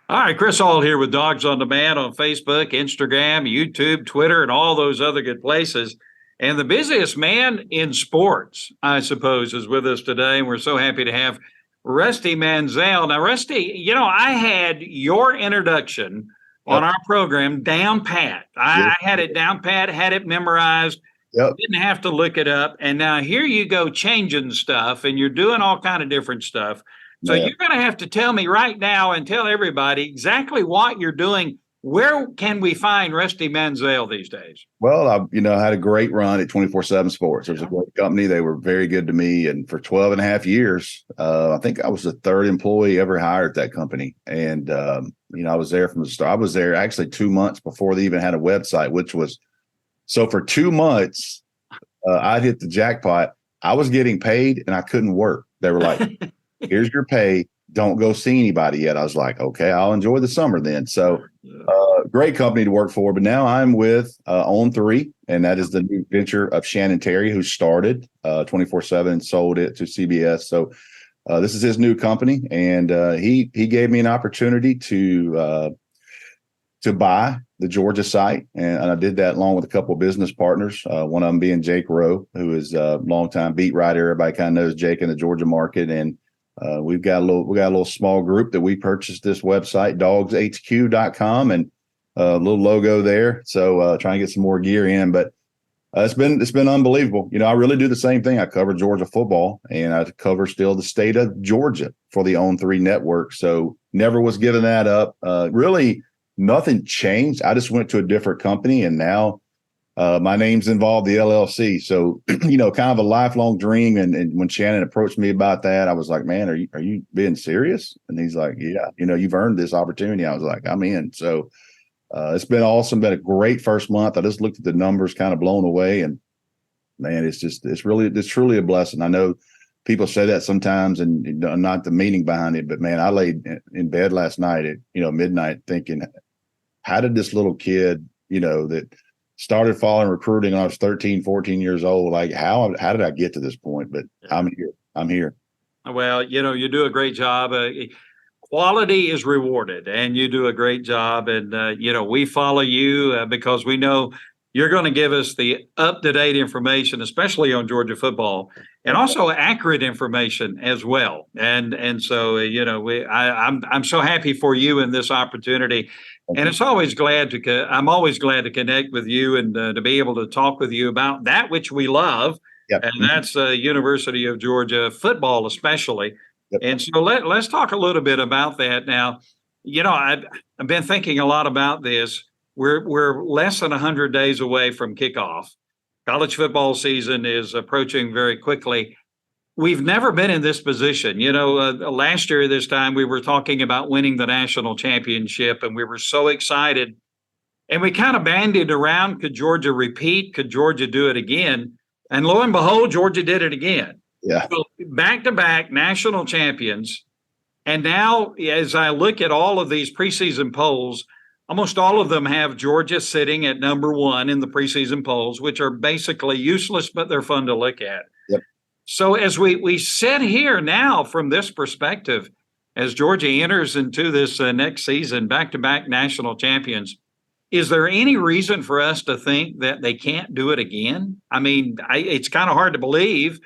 All right, Chris Hall here with Dogs on Demand on Facebook, Instagram, YouTube, Twitter, and all those other good places. And the busiest man in sports, I suppose, is with us today. And we're so happy to have Rusty Mansell. Now, Rusty, I had your introduction on Yep. our program down pat. I had it down pat, had it memorized, Yep. didn't have to look it up. And now here you go changing stuff and you're doing all kind of different stuff. So Man. you're going to have to tell me right now and tell everybody exactly what you're doing. Where can we find Rusty Mansell these days? Well, I had a great run at 24/7 Sports. It was a great company. They were very good to me. And for 12 and a half years, I think I was the third employee ever hired at that company. And, I was there from the start. I was there actually 2 months before they even had a website, so for 2 months, I'd hit the jackpot. I was getting paid and I couldn't work. They were like, here's your pay. Don't go see anybody yet. I was like, okay, I'll enjoy the summer then. So great company to work for. But now I'm with On3, and that is the new venture of Shannon Terry, who started 24/7 and sold it to CBS. So this is his new company, and he gave me an opportunity to buy the Georgia site, and I did that along with a couple of business partners. One of them being Jake Rowe, who is a longtime beat writer. Everybody kind of knows Jake in the Georgia market, and we got a little small group that we purchased this website, dawgshq.com, and a little logo there. So trying to get some more gear in, but it's been unbelievable. I really do the same thing. I cover Georgia football, and I cover still the state of Georgia for the On3 network. So never was giving that up. Really, nothing changed. I just went to a different company, and now my name's involved, the LLC. So, kind of a lifelong dream. And when Shannon approached me about that, I was like, man, are you being serious? And he's like, yeah, you've earned this opportunity. I was like, I'm in. So it's been awesome. Been a great first month. I just looked at the numbers, kind of blown away. And man, it's truly a blessing. I know people say that sometimes and not the meaning behind it, but man, I laid in bed last night at, midnight thinking, how did this little kid, that started following recruiting when I was 13, 14 years old. Like how did I get to this point? But I'm here. Well, you do a great job. Quality is rewarded, and you do a great job. And, we follow you because we know you're going to give us the up-to-date information, especially on Georgia football, and also accurate information as well. And so, I'm so happy for you in this opportunity. And I'm always glad to connect with you and to be able to talk with you about that which we love. Yep. And that's University of Georgia football, especially. Yep. And so let's talk a little bit about that. Now, I've been thinking a lot about this. We're less than 100 days away from kickoff. College football season is approaching very quickly. We've never been in this position. Last year, this time, we were talking about winning the national championship, and we were so excited. And we kind of bandied around, could Georgia repeat? Could Georgia do it again? And lo and behold, Georgia did it again. Yeah. So back-to-back national champions. And now, as I look at all of these preseason polls, almost all of them have Georgia sitting at number one in the preseason polls, which are basically useless, but they're fun to look at. Yep. So as we sit here now from this perspective, as Georgia enters into this next season, back-to-back national champions, is there any reason for us to think that they can't do it again? I mean, it's kind of hard to believe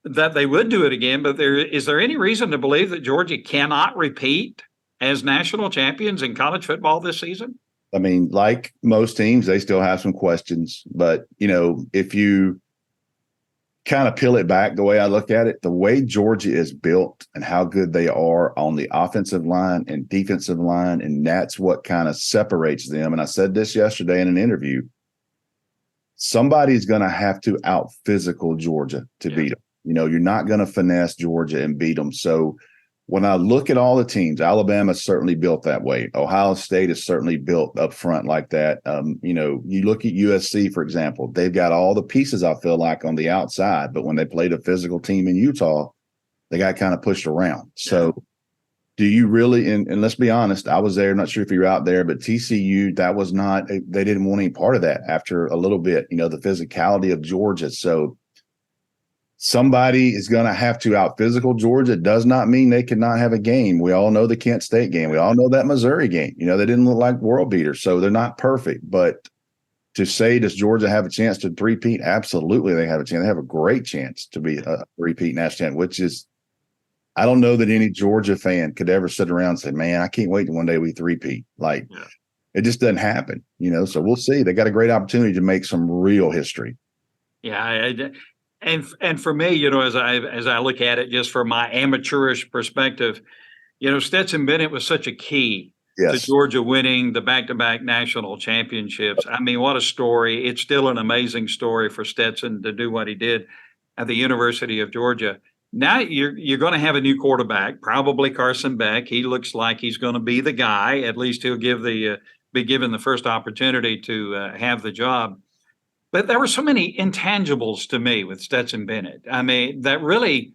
that they would do it again, but is there any reason to believe that Georgia cannot repeat as national champions in college football this season? I mean, like most teams, they still have some questions, but if you kind of peel it back, the way I look at it, the way Georgia is built and how good they are on the offensive line and defensive line, and that's what kind of separates them. And I said this yesterday in an interview, somebody's going to have to out physical Georgia to beat them. You're not going to finesse Georgia and beat them. So when I look at all the teams, Alabama's certainly built that way. Ohio State is certainly built up front like that. You look at USC, for example, they've got all the pieces, I feel like, on the outside. But when they played a physical team in Utah, they got kind of pushed around. So do you really, and let's be honest, I was there, not sure if you were out there, but TCU, they didn't want any part of that after a little bit, the physicality of Georgia. So somebody is going to have to out physical Georgia. It does not mean they cannot have a game. We all know the Kent State game. We all know that Missouri game. You know, they didn't look like world beaters, so they're not perfect. But to say, does Georgia have a chance to three-peat? Absolutely, they have a chance. They have a great chance to be a three-peat national champ, which is, I don't know that any Georgia fan could ever sit around and say, man, I can't wait till one day we three-peat. Like, it just doesn't happen, you know? So we'll see. They got a great opportunity to make some real history. Yeah. And for me, you know, as I look at it, just from my amateurish perspective, you know, Stetson Bennett was such a key to Georgia winning the back-to-back national championships. I mean, what a story. It's still an amazing story for Stetson to do what he did at the University of Georgia. Now you're going to have a new quarterback, probably Carson Beck. He looks like he's going to be the guy. At least he'll be given the first opportunity to have the job. But there were so many intangibles to me with Stetson Bennett. I mean, that really,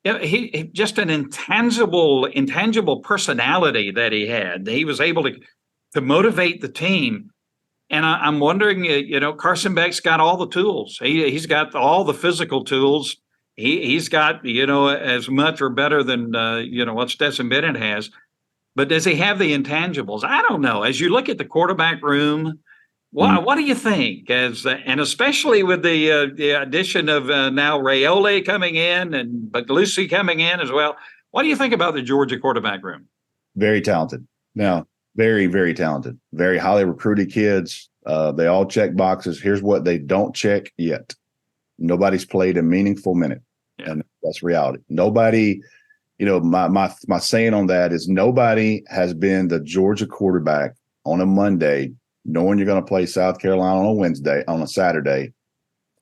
he just an intangible personality that he had. He was able to motivate the team. And I'm wondering, you know, Carson Beck's got all the tools. He's got all the physical tools. He's got, you know, as much or better than, you know, what Stetson Bennett has. But does he have the intangibles? I don't know. As you look at the quarterback room, what do you think? And especially with the addition of now Raiola coming in and Puglisi coming in as well. What do you think about the Georgia quarterback room? Very talented. Now, very, very talented. Very highly recruited kids. They all check boxes. Here's what they don't check yet. Nobody's played a meaningful minute. Yeah. And that's reality. Nobody, you know, my saying on that is nobody has been the Georgia quarterback on a Monday, knowing you're going to play South Carolina on a Saturday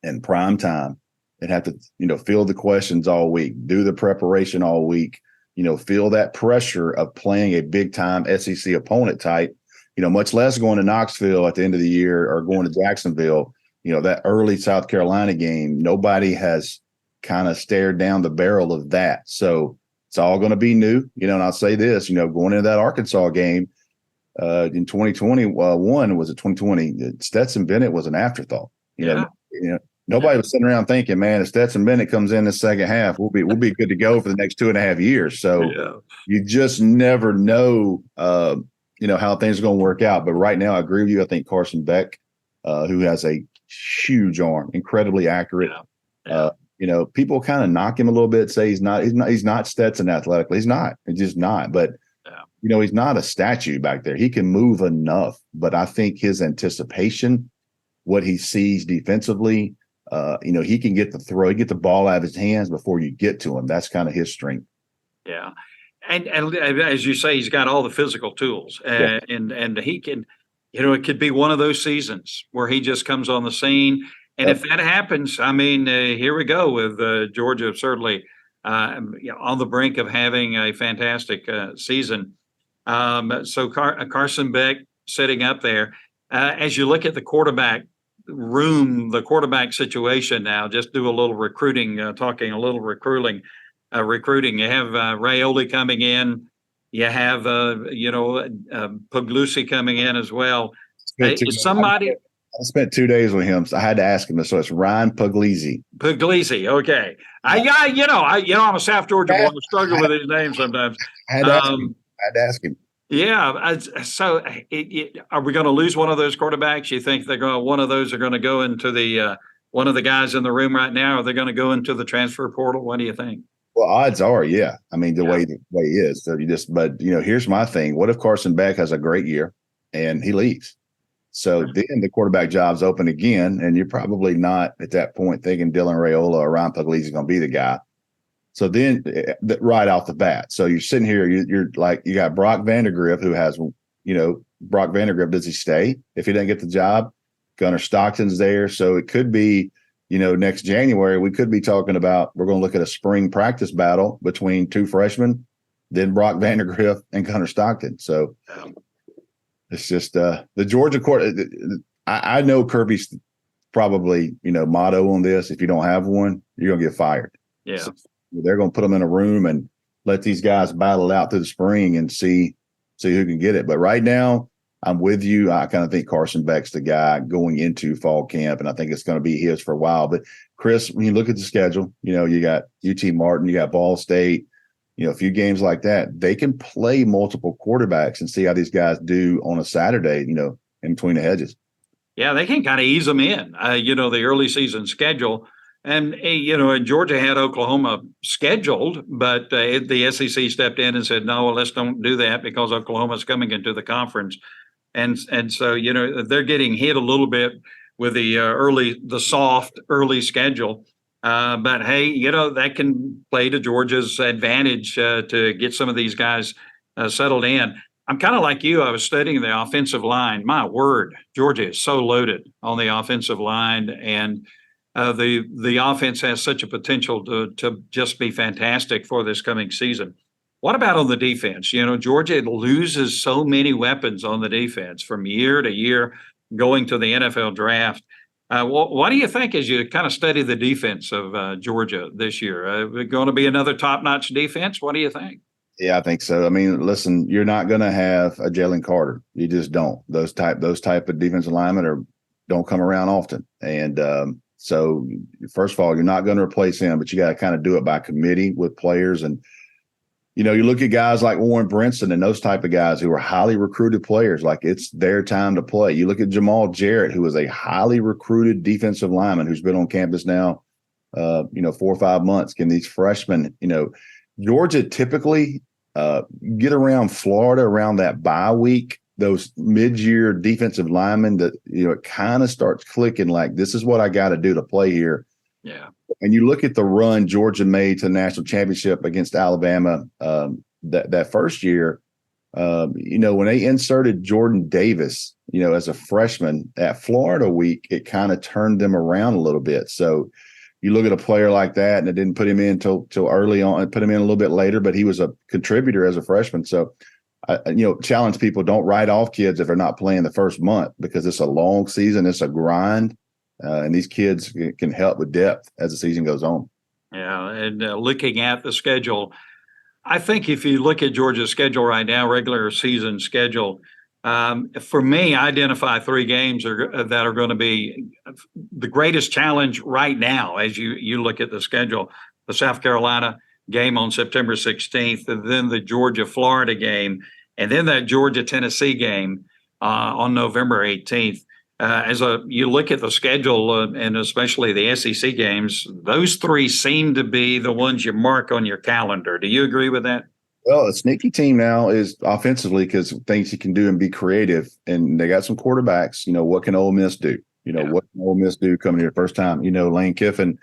in prime time, and have to, you know, field the questions all week, do the preparation all week, you know, feel that pressure of playing a big time SEC opponent type, you know, much less going to Knoxville at the end of the year or going to Jacksonville, you know, that early South Carolina game. Nobody has kind of stared down the barrel of that. So it's all going to be new, you know, and I'll say this, you know, going into that Arkansas game, in 2021, was it 2020? Stetson Bennett was an afterthought. You know, nobody was sitting around thinking, man, if Stetson Bennett comes in the second half, we'll be good to go for the next 2.5 years. So you just never know, you know, how things are going to work out. But right now, I agree with you. I think Carson Beck, who has a huge arm, incredibly accurate. You know, people kind of knock him a little bit, say he's not Stetson athletically. He's not. He's just not. But you know, he's not a statue back there. He can move enough, but I think his anticipation, what he sees defensively, you know, he can get the ball out of his hands before you get to him. That's kind of his strength. Yeah. And as you say, he's got all the physical tools, and he can, you know, it could be one of those seasons where he just comes on the scene. And if that happens, I mean, here we go with Georgia certainly on the brink of having a fantastic season. So Carson Beck sitting up there. As you look at the quarterback room, the quarterback situation now, just do a little recruiting, talking a little recruiting. You have Raiola coming in. You have, you know, Puglisi coming in as well. Is somebody... I spent 2 days with him, so I had to ask him this. So it's Ryan Puglisi. Puglisi, okay. I'm a South Georgia boy. I struggle with his name sometimes. I had to ask him. Yeah. So, are we going to lose one of those quarterbacks? You think one of those are going to go into the one of the guys in the room right now? Are they going to go into the transfer portal? What do you think? Well, odds are, yeah. I mean, the way he is. So but you know, here's my thing. What if Carson Beck has a great year and he leaves? So then the quarterback job's open again, and you're probably not at that point thinking Dylan Raiola or Ryan Puglisi is going to be the guy. So then right off the bat, so you're sitting here, you're like, you got Brock Vandagriff, who has, you know, Brock Vandagriff, does he stay if he doesn't get the job? Gunnar Stockton's there. So it could be, you know, next January, we could be talking about, we're going to look at a spring practice battle between two freshmen, then Brock Vandagriff and Gunnar Stockton. So it's just the Georgia court. I know Kirby's probably, you know, motto on this: if you don't have one, you're gonna get fired. Yeah, so they're gonna put them in a room and let these guys battle out through the spring and see who can get it. But right now, I'm with you. I kind of think Carson Beck's the guy going into fall camp, and I think it's going to be his for a while. But Chris, when you look at the schedule, you got UT Martin, you got Ball State, a few games like that. They can play multiple quarterbacks and see how these guys do on a Saturday, in between the hedges. Yeah, they can kind of ease them in, the early season schedule. And, and Georgia had Oklahoma scheduled, but the SEC stepped in and said, no, well, let's don't do that because Oklahoma's coming into the conference. And so, they're getting hit a little bit with the soft early schedule. But hey, that can play to Georgia's advantage to get some of these guys settled in. I'm kind of like you. I was studying the offensive line. My word, Georgia is so loaded on the offensive line, and the offense has such a potential to just be fantastic for this coming season. What about on the defense? Georgia loses so many weapons on the defense from year to year going to the NFL draft. What do you think as you kind of study the defense of Georgia this year? Going to be another top-notch defense? What do you think? Yeah, I think so. I mean, listen, you're not going to have a Jalen Carter. You just don't. Those type of defensive linemen don't come around often. And so, first of all, you're not going to replace him, but you got to kind of do it by committee with players. And you look at guys like Warren Brinson and those type of guys who are highly recruited players, like it's their time to play. You look at Jamal Jarrett, who is a highly recruited defensive lineman who's been on campus now, 4 or 5 months. Can these freshmen, Georgia typically get around Florida around that bye week, those mid-year defensive linemen that, it kind of starts clicking like, this is what I got to do to play here. Yeah. And you look at the run Georgia made to the national championship against Alabama that first year, when they inserted Jordan Davis, as a freshman at Florida week, it kind of turned them around a little bit. So you look at a player like that, and it didn't put him in till early on. It put him in a little bit later, but he was a contributor as a freshman. So, challenge people, don't write off kids if they're not playing the first month, because it's a long season. It's a grind. And these kids can help with depth as the season goes on. Yeah, and looking at the schedule, I think if you look at Georgia's schedule right now, regular season schedule, for me, I identify 3 games that are going to be the greatest challenge right now as you look at the schedule. The South Carolina game on September 16th, and then the Georgia-Florida game, and then that Georgia-Tennessee game on November 18th. You look at the schedule and especially the SEC games, those 3 seem to be the ones you mark on your calendar. Do you agree with that? Well, a sneaky team now is offensively because things you can do and be creative, and they got some quarterbacks. What can Ole Miss do? What can Ole Miss do coming here first time? Lane Kiffin,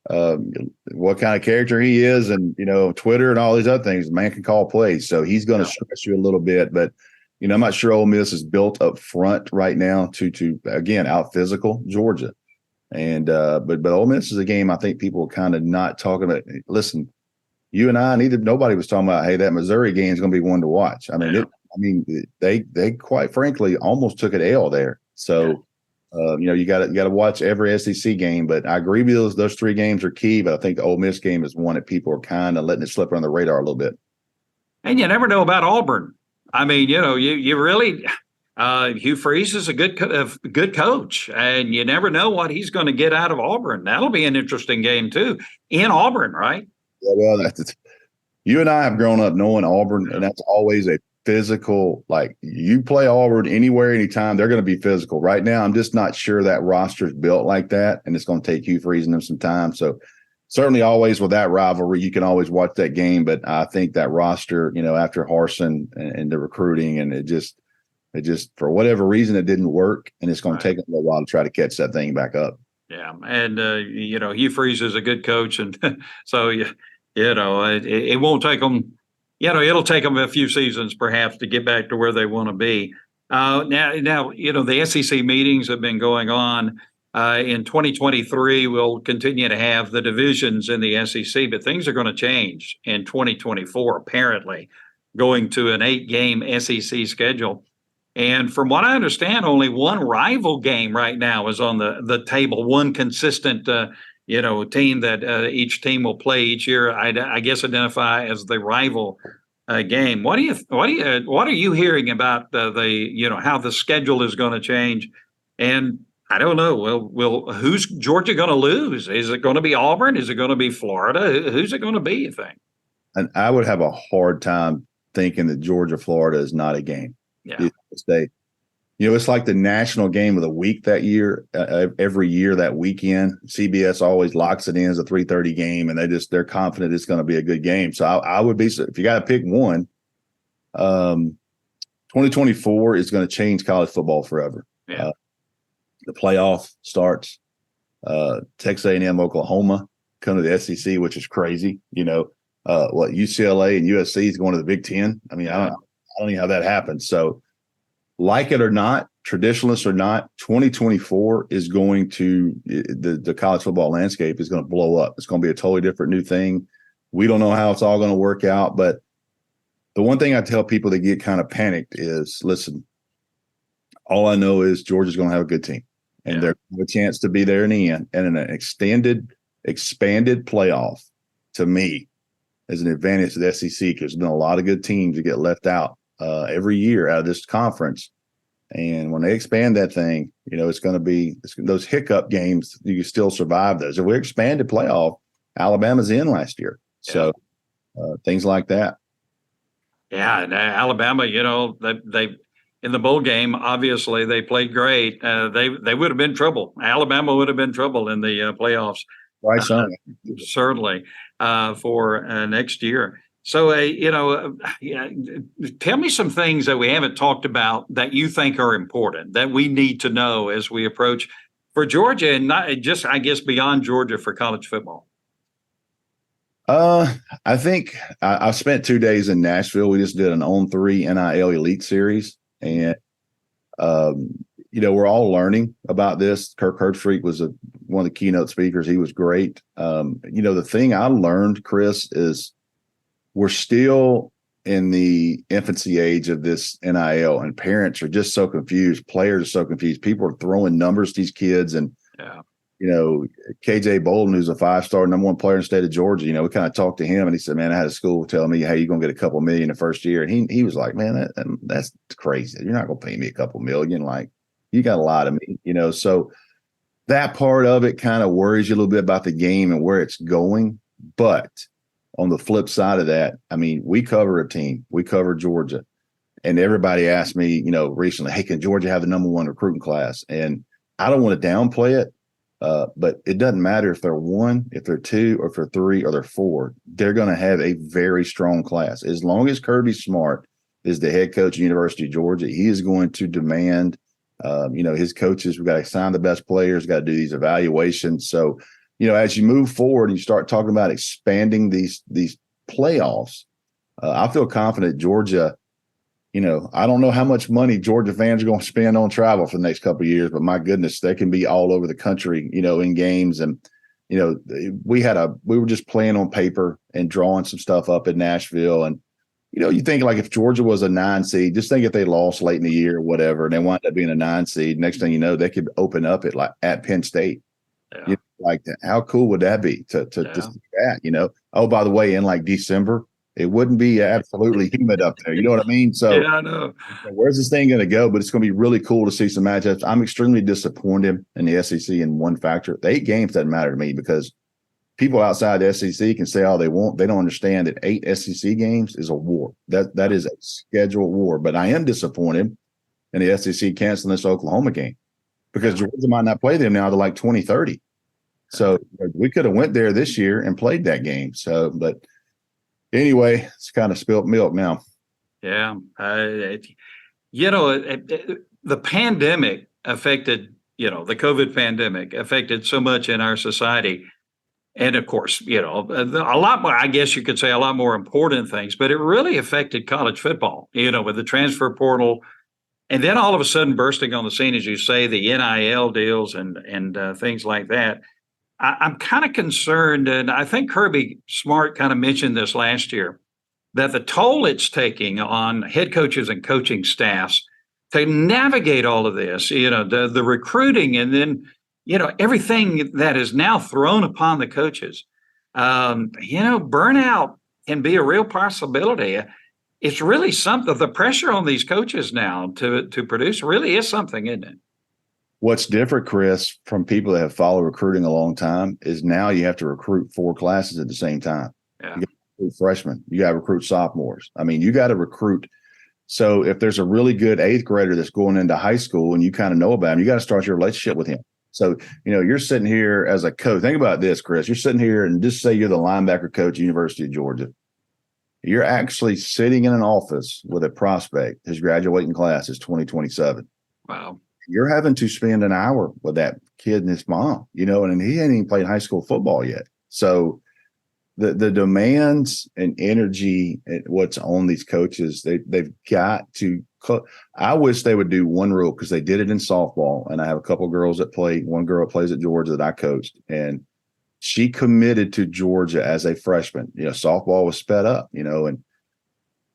what kind of character he is, and Twitter and all these other things. The man can call plays, so he's going to stress you a little bit, but. I'm not sure Ole Miss is built up front right now to again out physical Georgia, and but Ole Miss is a game I think people are kind of not talking about. Listen, you and I, nobody was talking about, hey, that Missouri game is going to be one to watch. I mean, they quite frankly almost took an L there. So you got to watch every SEC game. But I agree with those 3 games are key. But I think the Ole Miss game is one that people are kind of letting it slip under the radar a little bit. And you never know about Auburn. I mean, you really Hugh Freeze is a good coach, and you never know what he's going to get out of Auburn. That'll be an interesting game too in Auburn, right? Yeah, well, you and I have grown up knowing Auburn, and that's always a physical. Like you play Auburn anywhere, anytime, they're going to be physical. Right now, I'm just not sure that roster's built like that, and it's going to take Hugh Freeze and them some time. So. Certainly always with that rivalry, you can always watch that game. But I think that roster, after Harsin and the recruiting, and it just for whatever reason, it didn't work. And it's going to take a little while to try to catch that thing back up. Yeah. And, Hugh Freeze is a good coach. And so, it won't take them, it'll take them a few seasons perhaps to get back to where they want to be. Now, the SEC meetings have been going on. In 2023, we'll continue to have the divisions in the SEC, but things are going to change in 2024, apparently, going to an 8-game SEC schedule. And from what I understand, only one rival game right now is on the table, one consistent, team that each team will play each year, I guess identify as the rival game. What are you hearing about how the schedule is going to change? And I don't know. Who's Georgia going to lose? Is it going to be Auburn? Is it going to be Florida? Who's it going to be, you think? And I would have a hard time thinking that Georgia, Florida is not a game. Yeah. It's like the national game of the week that year. Every year that weekend, CBS always locks it in as a 3:30 game, and they're confident it's going to be a good game. So I would be, if you got to pick one, 2024 is going to change college football forever. Yeah. The playoff starts. Texas A&M, Oklahoma come to the SEC, which is crazy. UCLA and USC is going to the Big Ten. I mean, I don't know how that happens. So, like it or not, traditionalists or not, 2024 is going to the college football landscape is going to blow up. It's going to be a totally different new thing. We don't know how it's all going to work out, but the one thing I tell people that get kind of panicked is, listen, all I know is Georgia's going to have a good team, and they're going to have a chance to be there in the end. And in an expanded playoff, to me, is an advantage to the SEC, because there's been a lot of good teams that get left out every year out of this conference. And when they expand that thing, it's going to be those hiccup games. You can still survive those. If we expanded playoff, Alabama's in last year. So things like that. Yeah. And Alabama, they in the bowl game, obviously they played great. They would have been trouble. Alabama would have been trouble in the playoffs. Right. Certainly for next year. So, tell me some things that we haven't talked about that you think are important, that we need to know as we approach for Georgia, and not just, I guess, beyond Georgia for college football. I think I spent 2 days in Nashville. We just did an On3 NIL Elite Series, and we're all learning about this. Kirk Herbstreit was one of the keynote speakers. He was great. The thing I learned, Chris, is we're still in the infancy age of this NIL, and parents are just so confused. Players are so confused. People are throwing numbers to these kids. And, KJ Bolden, who's a 5-star #1 player in the state of Georgia, we kind of talked to him, and he said, man, I had a school telling me, hey, you're going to get a couple million the first year. And he was like, man, that's crazy. You're not going to pay me a couple million. Like, you got a lot of me, so that part of it kind of worries you a little bit about the game and where it's going. But on the flip side of that, I mean, we cover a team. We cover Georgia. And everybody asked me, recently, hey, can Georgia have the #1 recruiting class? And I don't want to downplay it, but it doesn't matter if they're 1, if they're 2, or if they're 3, or they're 4. They're going to have a very strong class. As long as Kirby Smart is the head coach of the University of Georgia, he is going to demand, his coaches, we've got to sign the best players, got to do these evaluations. So, as you move forward and you start talking about expanding these playoffs, I feel confident Georgia, I don't know how much money Georgia fans are going to spend on travel for the next couple of years, but my goodness, they can be all over the country, in games. And, we were just playing on paper and drawing some stuff up in Nashville. And, you think like if Georgia was a 9 seed, just think if they lost late in the year or whatever, and they wound up being a 9 seed, next thing you know, they could open up at Penn State. Yeah. Like that. How cool would that be to see that, Oh, by the way, in like December, it wouldn't be absolutely humid up there. You know what I mean? So yeah, I know. Where's this thing going to go? But it's going to be really cool to see some matchups. I'm extremely disappointed in the SEC in one factor. The 8 games doesn't matter to me, because people outside the SEC can say all they want. They don't understand that 8 SEC games is a war. That is a scheduled war. But I am disappointed in the SEC canceling this Oklahoma game, because Georgia might not play them now to like 2030. So we could have went there this year and played that game. So, but anyway, it's kind of spilt milk now. Yeah. The pandemic affected, the COVID pandemic affected so much in our society. And of course, a lot more, I guess you could say a lot more important things, but it really affected college football, with the transfer portal. And then all of a sudden bursting on the scene, as you say, the NIL deals and things like that. I'm kind of concerned, and I think Kirby Smart kind of mentioned this last year, that the toll it's taking on head coaches and coaching staffs to navigate all of this, the recruiting, and then, everything that is now thrown upon the coaches, burnout can be a real possibility. it's really something. The pressure on these coaches now to produce really is something, isn't it? What's different, Chris, from people that have followed recruiting a long time is now you have to recruit 4 classes at the same time. Yeah. You got to recruit freshmen. You got to recruit sophomores. I mean, you got to recruit. So if there's a really good 8th grader that's going into high school and you kind of know about him, you got to start your relationship with him. So, you're sitting here as a coach. Think about this, Chris. You're sitting here and just say you're the linebacker coach at University of Georgia. You're actually sitting in an office with a prospect. His graduating class is 2027. Wow. You're having to spend an hour with that kid and his mom, and he ain't even played high school football yet. So the demands and energy and what's on these coaches, they've got to. I wish they would do one rule, because they did it in softball, and I have a couple of girls that play. One girl that plays at Georgia that I coached, and she committed to Georgia as a freshman. Softball was sped up, and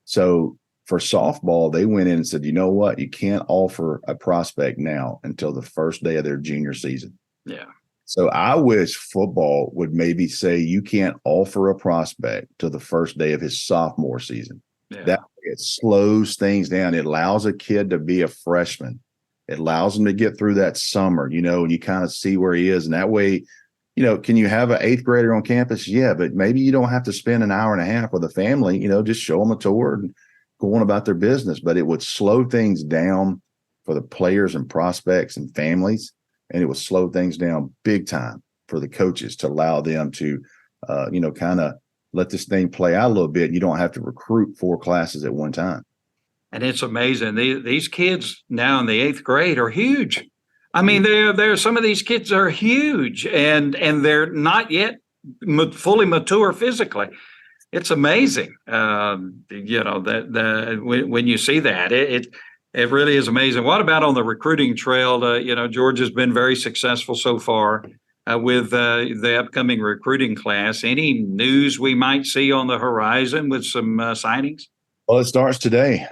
so for softball, they went in and said, you know what? You can't offer a prospect now until the first day of their junior season. Yeah. So I wish football would maybe say you can't offer a prospect till the first day of his sophomore season. Yeah. That it slows things down. It allows a kid to be a freshman. It allows him to get through that summer, and you kind of see where he is. And that way, can you have an 8th grader on campus? Yeah, but maybe you don't have to spend an hour and a half with a family, just show them a tour and go on about their business. But it would slow things down for the players and prospects and families. And it would slow things down big time for the coaches to allow them to, kind of let this thing play out a little bit. You don't have to recruit 4 classes at one time. And it's amazing. These kids now in the 8th grade are huge. I mean, there some of these kids are huge, and they're not yet fully mature physically. It's amazing. That when you see that, it really is amazing. What about on the recruiting trail? Georgia's been very successful so far with the upcoming recruiting class. Any news we might see on the horizon with some signings? Well, it starts today.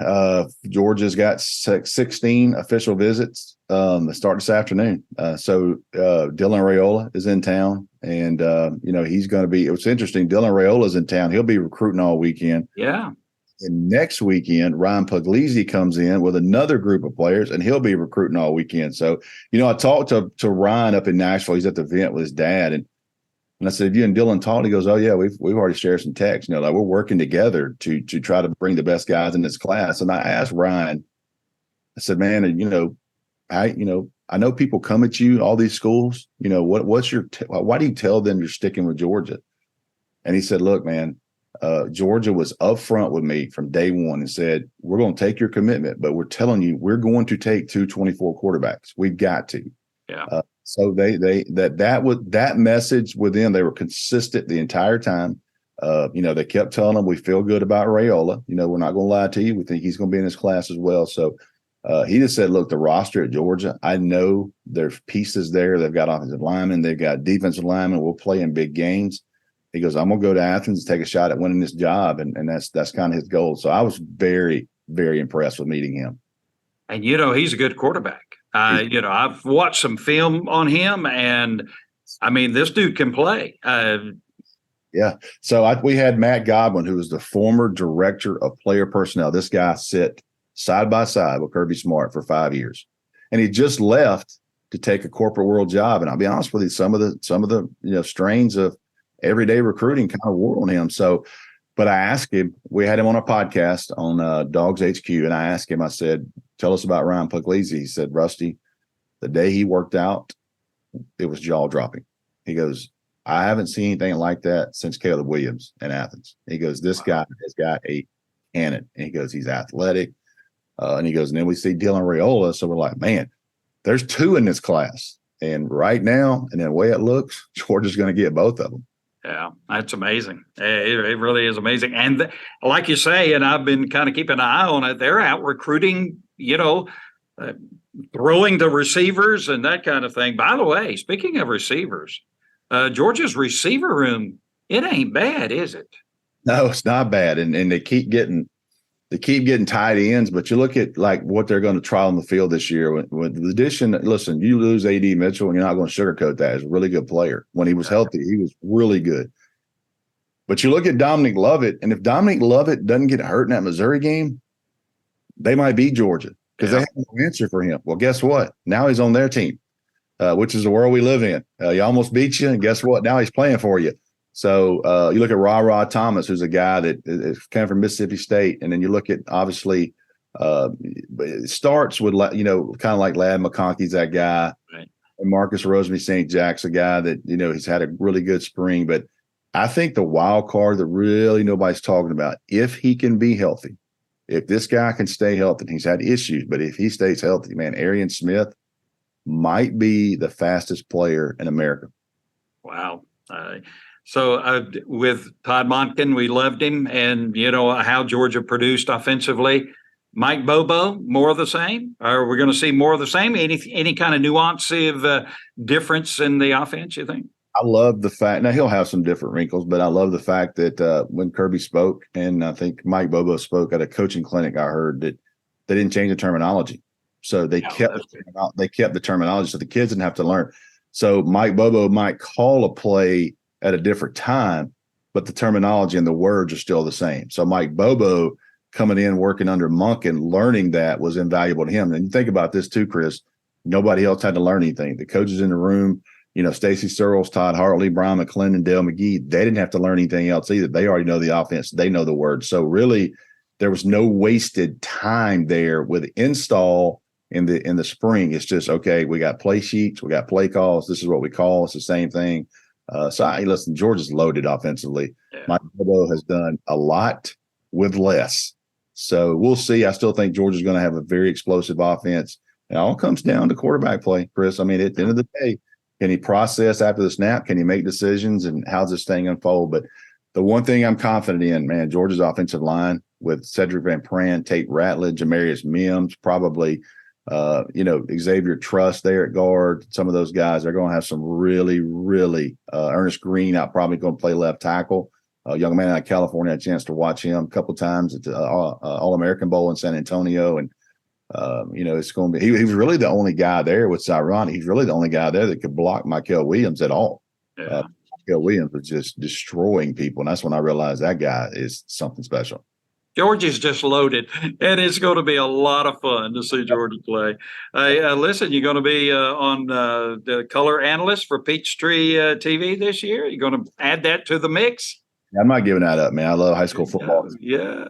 Georgia's got 16 official visits that start this afternoon. So Dylan Raiola is in town, and he's going to be. It's interesting. Dylan Raiola's in town. He'll be recruiting all weekend. Yeah. And next weekend, Ryan Puglisi comes in with another group of players, and he'll be recruiting all weekend. So, I talked to Ryan up in Nashville. He's at the event with his dad, and I said, "Have you and Dylan talked?" He goes, "Oh yeah, we've already shared some texts. Like we're working together to try to bring the best guys in this class." And I asked Ryan, I said, "Man, I know people come at you, all these schools. What's your why do you tell them you're sticking with Georgia?" And he said, "Look, man." Georgia was upfront with me from day one and said, we're going to take your commitment, but we're telling you, we're going to take 224 quarterbacks. We've got to. Yeah. So that message with them, they were consistent the entire time. They kept telling them, we feel good about Raiola. We're not going to lie to you. We think he's going to be in this class as well. So he just said, look, the roster at Georgia, I know there's pieces there. They've got offensive linemen. They've got defensive linemen. We'll play in big games. He goes, I'm going to go to Athens and take a shot at winning this job. And that's kind of his goal. So I was very, very impressed with meeting him. And, he's a good quarterback. I've watched some film on him, and, I mean, this dude can play. Yeah. So we had Matt Godwin, who was the former director of player personnel. This guy sit side by side with Kirby Smart for 5 years. And he just left to take a corporate world job. And I'll be honest with you, some of the strains of everyday recruiting kind of wore on him. So, but I asked him, we had him on a podcast on Dawgs HQ. And I asked him, I said, tell us about Ryan Puglisi. He said, Rusty, the day he worked out, it was jaw dropping. He goes, I haven't seen anything like that since Caleb Williams in Athens. He goes, this guy has got a cannon. And he goes, he's athletic. And he goes, and then we see Dylan Raiola. So we're like, man, there's 2 in this class. And right now, and the way it looks, Georgia's going to get both of them. Yeah, that's amazing. It really is amazing. And like you say, and I've been kind of keeping an eye on it, they're out recruiting, throwing to receivers and that kind of thing. By the way, speaking of receivers, Georgia's receiver room, it ain't bad, is it? No, it's not bad. And they keep getting tight ends, but you look at like what they're going to try on the field this year with the addition. Listen, you lose AD Mitchell and you're not going to sugarcoat that. He's a really good player. When he was healthy, he was really good. But you look at Dominic Lovett, and if Dominic Lovett doesn't get hurt in that Missouri game, they might beat Georgia because they have no answer for him. Well, guess what? Now he's on their team, which is the world we live in. He almost beat you, and guess what? Now he's playing for you. So you look at Ra Thomas, who's a guy that came from Mississippi State, and then you look at obviously it starts with kind of like Ladd McConkey's that guy, right. And Marcus Rosemary St. Jack's a guy that he's had a really good spring, but I think the wild card that really nobody's talking about, if he can be healthy, if this guy can stay healthy, and he's had issues, but if he stays healthy, man, Arian Smith might be the fastest player in America. Wow. So with Todd Monken, we loved him, and how Georgia produced offensively. Mike Bobo, more of the same? Are we going to see more of the same? Any kind of nuance of difference in the offense, you think? I love the fact, now he'll have some different wrinkles, but I love the fact that when Kirby spoke, and I think Mike Bobo spoke at a coaching clinic, I heard that they didn't change the terminology. So they kept the terminology so the kids didn't have to learn. So Mike Bobo might call a play at a different time, but the terminology and the words are still the same. So Mike Bobo coming in, working under Monken, learning that was invaluable to him. And you think about this too, Chris, nobody else had to learn anything. The coaches in the room, Stacey Searles, Todd Hartley, Brian McClendon, Dale McGee, they didn't have to learn anything else either. They already know the offense. They know the words. So really, there was no wasted time there with install in the spring. It's just, okay, we got play sheets, we got play calls. This is what we call. It's the same thing. Listen, Georgia's loaded offensively. Yeah. Mike Bobo has done a lot with less. So we'll see. I still think Georgia's going to have a very explosive offense. It all comes down to quarterback play, Chris. I mean, at the end of the day, can he process after the snap? Can he make decisions? And how's this thing unfold? But the one thing I'm confident in, man, Georgia's offensive line with Cedric Van Pran, Tate Ratledge, Jamarius Mims, probably, Xavier Truss there at guard. Some of those guys, they're going to have some really, really Ernest Green out, probably going to play left tackle. A young man out of California, had a chance to watch him a couple of times at the All-American Bowl in San Antonio. And it's going to be, he was really the only guy there, which is ironic. He's really the only guy there that could block Michael Williams at all. Yeah. Michael Williams was just destroying people. And that's when I realized that guy is something special. Georgia's just loaded, and it's going to be a lot of fun to see Georgia play. Listen, you're going to be on the color analyst for Peachtree TV this year. You're going to add that to the mix? I'm not giving that up, man. I love high school football. Yeah.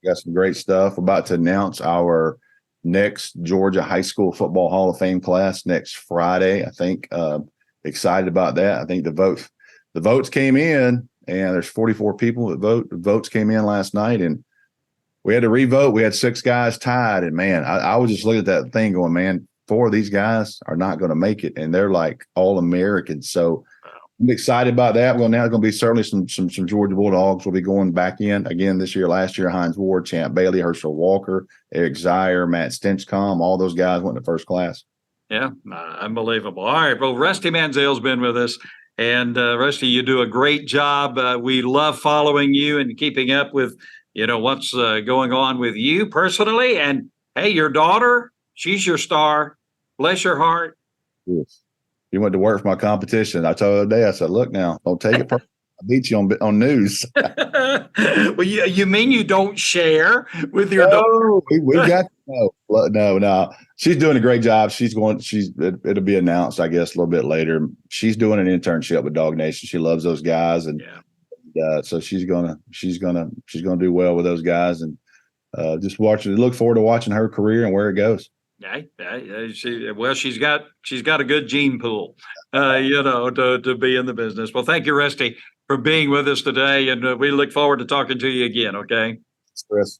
Got some great stuff. We're about to announce our next Georgia High School Football Hall of Fame class next Friday. I think excited about that. I think the votes came in, and there's 44 people that vote. The votes came in last night, and we had to revote. We had 6 guys tied, and man, I was just looking at that thing going, man, 4 of these guys are not going to make it, and they're like all Americans. So I'm excited about that. Well, now there's going to be certainly some Georgia Bulldogs will be going back in again this year. Last year, Hines Ward, Champ Bailey, Herschel Walker, Eric Zier, Matt Stinchcomb, all those guys went to first class. Yeah, unbelievable. All right, well, Rusty Manziel's been with us. And Rusty, you do a great job. We love following you and keeping up with, what's going on with you personally. And hey, your daughter, she's your star. Bless your heart. Yes. You went to work for my competition. I told her the other day, I said, look now, don't take it personal. I beat you on news. Well, you mean you don't share with your daughter? We got no. She's doing a great job. It'll be announced, I guess, a little bit later. She's doing an internship with Dog Nation. She loves those guys, and so she's gonna do well with those guys, and just look forward to watching her career and where it goes. She's got a good gene pool, to be in the business. Well, thank you, Rusty, for being with us today, and we look forward to talking to you again. Okay, thanks, Chris.